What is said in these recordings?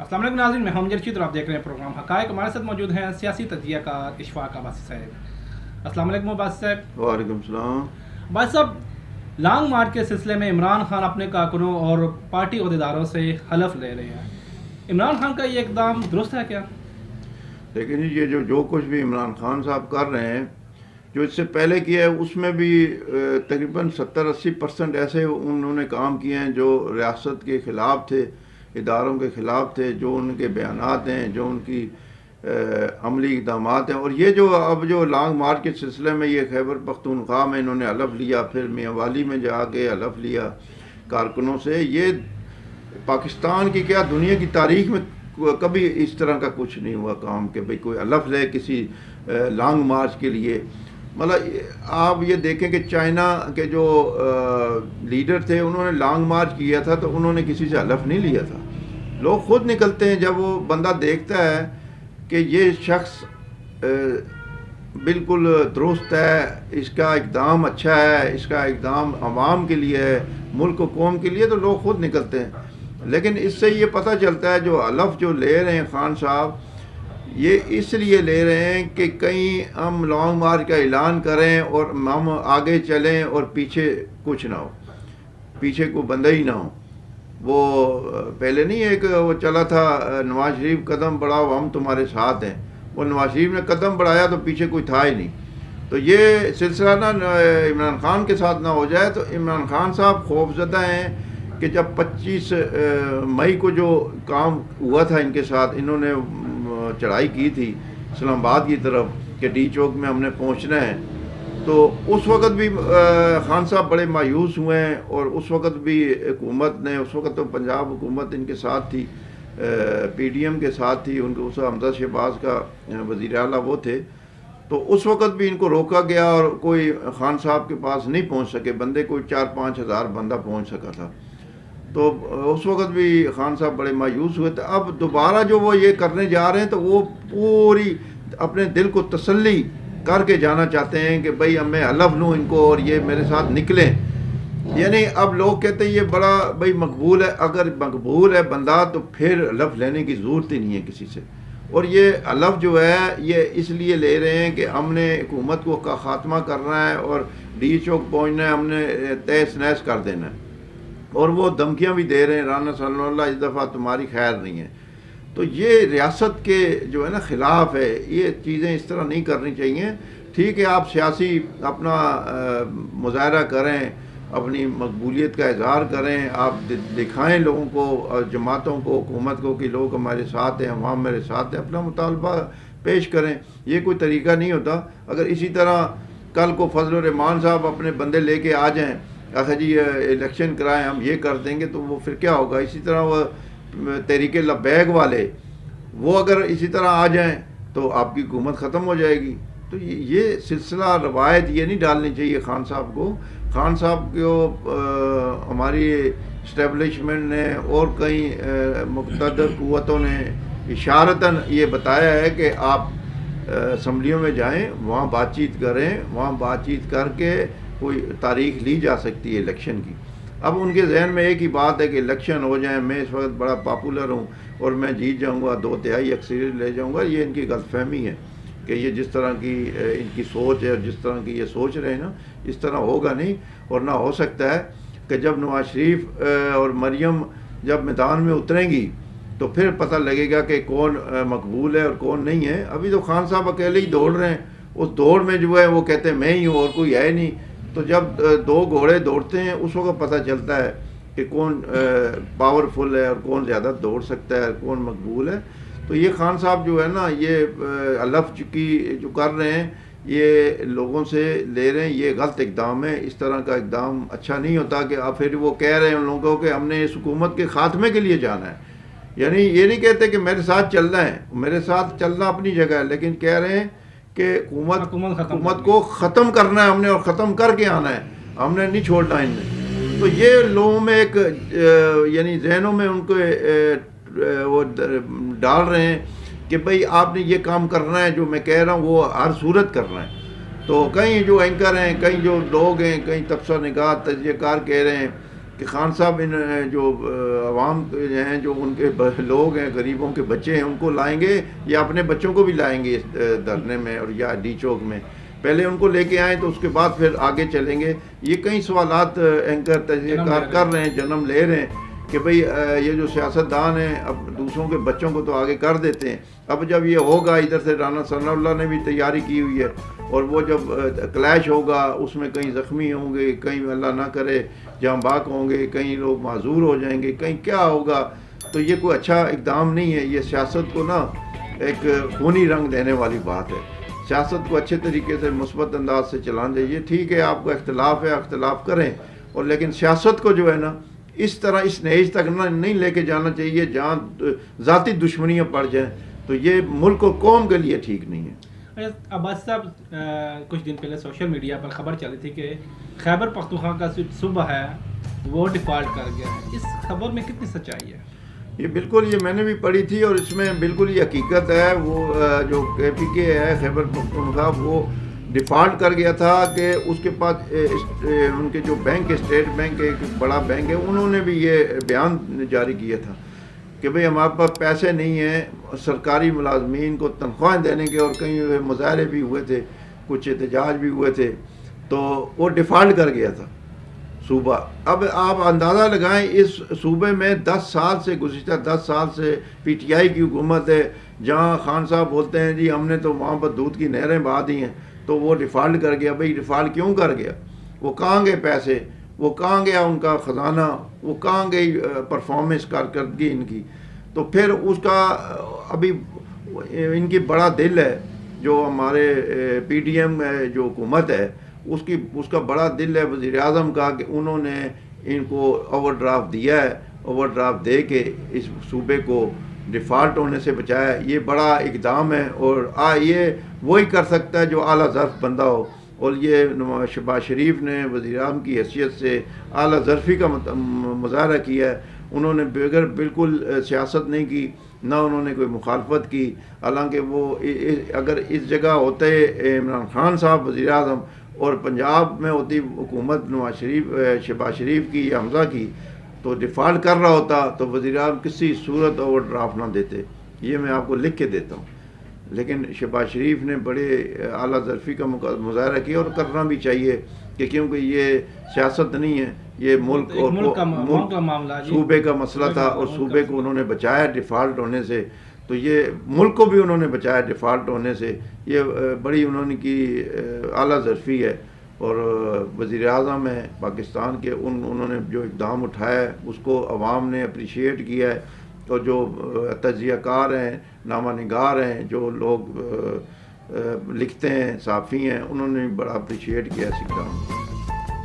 السلام علیکم ناظرین، میں حامد رشید اور آپ دیکھ رہے ہیں پروگرام حقائق. ہمارے ساتھ موجود ہیں سیاسی تجزیہ کار اشفاق عباسی صاحب. السلام علیکم عباسی صاحب. وعلیکم السلام. عباسی صاحب، لانگ مارچ کے سلسلے میں عمران خان اپنے کارکنوں اور پارٹی عہدیداروں سے حلف لے رہے ہیں. عمران خان کا یہ اقدام درست ہے کیا؟ لیکن یہ جو کچھ بھی عمران خان صاحب کر رہے ہیں، جو اس سے پہلے کیا ہے، اس میں بھی تقریباً 70-80% ایسے انہوں نے کام کیے ہیں جو ریاست کے خلاف تھے، اداروں کے خلاف تھے، جو ان کے بیانات ہیں، جو ان کی عملی اقدامات ہیں. اور یہ جو لانگ مارچ کے سلسلے میں یہ خیبر پختونخوا میں انہوں نے حلف لیا، پھر میاں والی میں جا کے حلف لیا کارکنوں سے، یہ پاکستان کی کیا دنیا کی تاریخ میں کبھی اس طرح کا کچھ نہیں ہوا کام کہ بھئی کوئی حلف لے کسی لانگ مارچ کے لیے. مطلب آپ یہ دیکھیں کہ چائنا کے جو لیڈر تھے، انہوں نے لانگ مارچ کیا تھا تو انہوں نے کسی سے حلف نہیں لیا تھا. لوگ خود نکلتے ہیں جب وہ بندہ دیکھتا ہے کہ یہ شخص بالکل درست ہے، اس کا اقدام اچھا ہے، اس کا اقدام عوام کے لیے ہے، ملک و قوم کے لیے، تو لوگ خود نکلتے ہیں. لیکن اس سے یہ پتہ چلتا ہے جو حلف جو لے رہے ہیں خان صاحب، یہ اس لیے لے رہے ہیں کہ کہیں ہم لانگ مارچ کا اعلان کریں اور ہم آگے چلیں اور پیچھے کچھ نہ ہو، پیچھے کوئی بندہ ہی نہ ہو. وہ پہلے نہیں ایک وہ چلا تھا، نواز شریف قدم بڑھاؤ ہم تمہارے ساتھ ہیں. وہ نواز شریف نے قدم بڑھایا تو پیچھے کوئی تھا ہی نہیں. تو یہ سلسلہ نہ عمران خان کے ساتھ نہ ہو جائے. تو عمران خان صاحب خوفزدہ ہیں کہ جب 25 مئی کو جو کام ہوا تھا ان کے ساتھ، انہوں نے چڑھائی کی تھی اسلام آباد کی طرف کہ ڈی چوک میں ہم نے پہنچنا ہے، تو اس وقت بھی خان صاحب بڑے مایوس ہوئے ہیں. اور اس وقت بھی حکومت نے، اس وقت تو پنجاب حکومت ان کے ساتھ تھی، پی ڈی ایم کے ساتھ تھی، ان کو اس حمزہ شہباز کا وزیر اعلیٰ وہ تھے. تو اس وقت بھی ان کو روکا گیا اور کوئی خان صاحب کے پاس نہیں پہنچ سکے بندے، کوئی 4-5 ہزار بندہ پہنچ سکا تھا. تو اس وقت بھی خان صاحب بڑے مایوس ہوئے تھے. اب دوبارہ جو وہ یہ کرنے جا رہے ہیں تو وہ پوری اپنے دل کو تسلی کر کے جانا چاہتے ہیں کہ بھئی میں حلف لوں ان کو اور یہ میرے ساتھ نکلیں. یعنی اب لوگ کہتے ہیں یہ بڑا بھئی مقبول ہے. اگر مقبول ہے بندہ تو پھر حلف لینے کی ضرورت ہی نہیں ہے کسی سے. اور یہ حلف جو ہے یہ اس لیے لے رہے ہیں کہ ہم نے حکومت کو کا خاتمہ کرنا ہے اور ڈی چوک پہنچنا ہے، ہم نے تہس نہس کر دینا ہے. اور وہ دھمکیاں بھی دے رہے ہیں، رانا صلی اللہ علیہ، اس دفعہ تمہاری خیر نہیں ہے. تو یہ ریاست کے جو ہے نا خلاف ہے. یہ چیزیں اس طرح نہیں کرنی چاہیے. ٹھیک ہے آپ سیاسی اپنا مظاہرہ کریں، اپنی مقبولیت کا اظہار کریں، آپ دکھائیں لوگوں کو، جماعتوں کو، حکومت کو کہ لوگ ہمارے ساتھ ہیں، عوام میرے ساتھ ہیں، اپنا مطالبہ پیش کریں. یہ کوئی طریقہ نہیں ہوتا. اگر اسی طرح کل کو فضل الرحمان صاحب اپنے بندے لے کے آ جائیں، اچھا جی الیکشن کرائیں ہم یہ کر دیں گے، تو وہ پھر کیا ہوگا؟ اسی طرح وہ تحریک لبیک والے وہ اگر اسی طرح آ جائیں تو آپ کی حکومت ختم ہو جائے گی. تو یہ سلسلہ روایت یہ نہیں ڈالنی چاہیے خان صاحب کو. خان صاحب کو ہماری اسٹیبلشمنٹ نے اور کئی مقتدر قوتوں نے اشارتاً یہ بتایا ہے کہ آپ اسمبلیوں میں جائیں، وہاں بات چیت کریں، وہاں بات چیت کر کے کوئی تاریخ لی جا سکتی ہے الیکشن کی. اب ان کے ذہن میں ایک ہی بات ہے کہ الیکشن ہو جائیں، میں اس وقت بڑا پاپولر ہوں اور میں جیت جاؤں گا، 2/3 اکثریت لے جاؤں گا. یہ ان کی غلط فہمی ہے کہ یہ جس طرح کی ان کی سوچ ہے اور جس طرح کی یہ سوچ رہے ہیں نا، اس طرح ہوگا نہیں. اور نہ ہو سکتا ہے کہ جب نواز شریف اور مریم جب میدان میں اتریں گی تو پھر پتہ لگے گا کہ کون مقبول ہے اور کون نہیں ہے. ابھی تو خان صاحب اکیلے ہی دوڑ رہے ہیں. اس دوڑ میں جو ہے وہ کہتے ہیں میں ہی ہوں اور کوئی ہے نہیں. تو جب 2 گھوڑے دوڑتے ہیں اس وقت پتہ چلتا ہے کہ کون پاورفل ہے اور کون زیادہ دوڑ سکتا ہے، کون مقبول ہے. تو یہ خان صاحب جو ہے نا، یہ حلف کی جو کر رہے ہیں، یہ لوگوں سے لے رہے ہیں، یہ غلط اقدام ہے. اس طرح کا اقدام اچھا نہیں ہوتا کہ آپ پھر وہ کہہ رہے ہیں ان لوگوں کو کہ ہم نے اس حکومت کے خاتمے کے لیے جانا ہے. یعنی یہ نہیں کہتے کہ میرے ساتھ چلنا ہے، میرے ساتھ چلنا اپنی جگہ ہے، لیکن کہہ رہے ہیں کہ حکومت کو ختم کرنا ہے ہم نے، اور ختم کر کے آنا ہے، ہم نے نہیں چھوڑنا ان نے. تو یہ لوگوں میں ایک یعنی ذہنوں میں ان کو وہ ڈال رہے ہیں کہ بھئی آپ نے یہ کام کرنا ہے جو میں کہہ رہا ہوں، وہ ہر صورت کرنا ہے. تو کئی جو اینکر ہیں، کئی جو لوگ ہیں، کئی تبصرہ نگار تجزیہ کار کہہ رہے ہیں کہ خان صاحب ان جو عوام ہیں جو ان کے لوگ ہیں غریبوں کے بچے ہیں ان کو لائیں گے یا اپنے بچوں کو بھی لائیں گے اس دھرنے میں اور یا ڈی چوک میں؟ پہلے ان کو لے کے آئیں تو اس کے بعد پھر آگے چلیں گے. یہ کئی سوالات اینکر تجزیہ کار کر رہے ہیں, جنم لے رہے ہیں کہ بھئی یہ جو سیاستدان ہیں اب دوسروں کے بچوں کو تو آگے کر دیتے ہیں. اب جب یہ ہوگا, ادھر سے رانا ثناء اللہ نے بھی تیاری کی ہوئی ہے, اور وہ جب کلیش ہوگا اس میں کہیں زخمی ہوں گے, کہیں اللہ نہ کرے جاں باک ہوں گے, کہیں لوگ معذور ہو جائیں گے, کہیں کیا ہوگا. تو یہ کوئی اچھا اقدام نہیں ہے. یہ سیاست کو نا ایک خونی رنگ دینے والی بات ہے. سیاست کو اچھے طریقے سے مثبت انداز سے چلانا چاہیے. ٹھیک ہے آپ کا اختلاف ہے, اختلاف کریں, اور لیکن سیاست کو جو ہے نا اس طرح اس نیج تک نہیں لے کے جانا چاہیے جہاں ذاتی دشمنیاں پڑ جائیں. تو یہ ملک اور قوم کے لیے ٹھیک نہیں ہے. عباس صاحب, کچھ دن پہلے سوشل میڈیا پر خبر چلی تھی کہ خیبر پختونخوا کا صوبہ ہے وہ ڈیفالٹ کر گیا ہے. اس خبر میں کتنی سچائی ہے؟ یہ بالکل, یہ میں نے بھی پڑھی تھی اور اس میں بالکل یہ حقیقت ہے. وہ جو کے پی کے ہے خیبر پختونخوا, وہ ڈیفالٹ کر گیا تھا کہ اس کے پاس ان کے جو بینک اسٹیٹ بینک ایک بڑا بینک ہے, انہوں نے بھی یہ بیان جاری کیا تھا کہ بھئی ہمارے پاس پیسے نہیں ہیں سرکاری ملازمین کو تنخواہیں دینے کے, اور کہیں مظاہرے بھی ہوئے تھے, کچھ احتجاج بھی ہوئے تھے, تو وہ ڈیفالٹ کر گیا تھا صوبہ. اب آپ اندازہ لگائیں اس صوبے میں 10 سال سے, گزشتہ 10 سال سے پی ٹی آئی کی حکومت ہے, جہاں خان صاحب بولتے ہیں جی ہم نے تو وہاں پر دودھ کی نہریں بہا دی ہیں, تو وہ ڈیفالٹ کر گیا. بھئی ڈیفالٹ کیوں کر گیا؟ وہ کہاں گئے پیسے, وہ کہاں گیا ان کا خزانہ, وہ کہاں گئی پرفارمنس کارکردگی ان کی؟ تو پھر اس کا ابھی ان کی بڑا دل ہے جو ہمارے پی ڈی ایم جو حکومت ہے اس کا بڑا دل ہے وزیر اعظم کا کہ انہوں نے ان کو اوور ڈرافٹ دیا ہے, اوور ڈرافٹ دے کے اس صوبے کو ڈیفالٹ ہونے سے بچایا. یہ بڑا اقدام ہے, اور یہ وہی کر سکتا ہے جو اعلیٰ ظرف بندہ ہو, اور یہ شہباز شریف نے وزیر اعظم کی حیثیت سے اعلیٰ ظرفی کا مظاہرہ کیا ہے. انہوں نے بغیر بالکل سیاست نہیں کی, نہ انہوں نے کوئی مخالفت کی. حالانکہ وہ اگر اس جگہ ہوتے عمران خان صاحب وزیر اعظم اور پنجاب میں ہوتی حکومت نواز شریف, شہباز شریف کی یا حمزہ کی, تو ڈیفالٹ کر رہا ہوتا تو وزیر اعظم کسی صورت اوور ڈرافٹ نہ دیتے. یہ میں آپ کو لکھ کے دیتا ہوں. لیکن شہباز شریف نے بڑے اعلیٰ ظرفی کا مظاہرہ کیا, اور کرنا بھی چاہیے کہ کیونکہ یہ سیاست نہیں ہے, یہ ملک اور صوبے کا مسئلہ تھا, اور صوبے کو انہوں نے بچایا ڈیفالٹ ہونے سے. تو یہ ملک کو بھی انہوں نے بچایا ڈیفالٹ ہونے سے. یہ بڑی انہوں نے کی اعلیٰ ظرفی ہے, اور وزیر اعظم ہیں پاکستان کے, انہوں نے جو اقدام اٹھایا ہے اس کو عوام نے اپریشیٹ کیا ہے, اور جو تجزیہ کار ہیں, نامہ نگار ہیں, جو لوگ لکھتے ہیں, صحافی ہیں, انہوں نے بڑا اپریشیٹ کیا اس اقدام کو.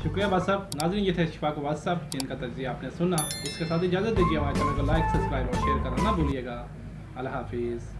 شکریہ عباس صاحب. ناظرین, یہ تھے اشفاق عباس صاحب جن کا تجزیہ آپ نے سنا. اس کے ساتھ اجازت دیجیے, ہمارے چینل کو لائک, سبسکرائب اور شیئر کرنا نہ بھولیے گا. اللہ حافظ.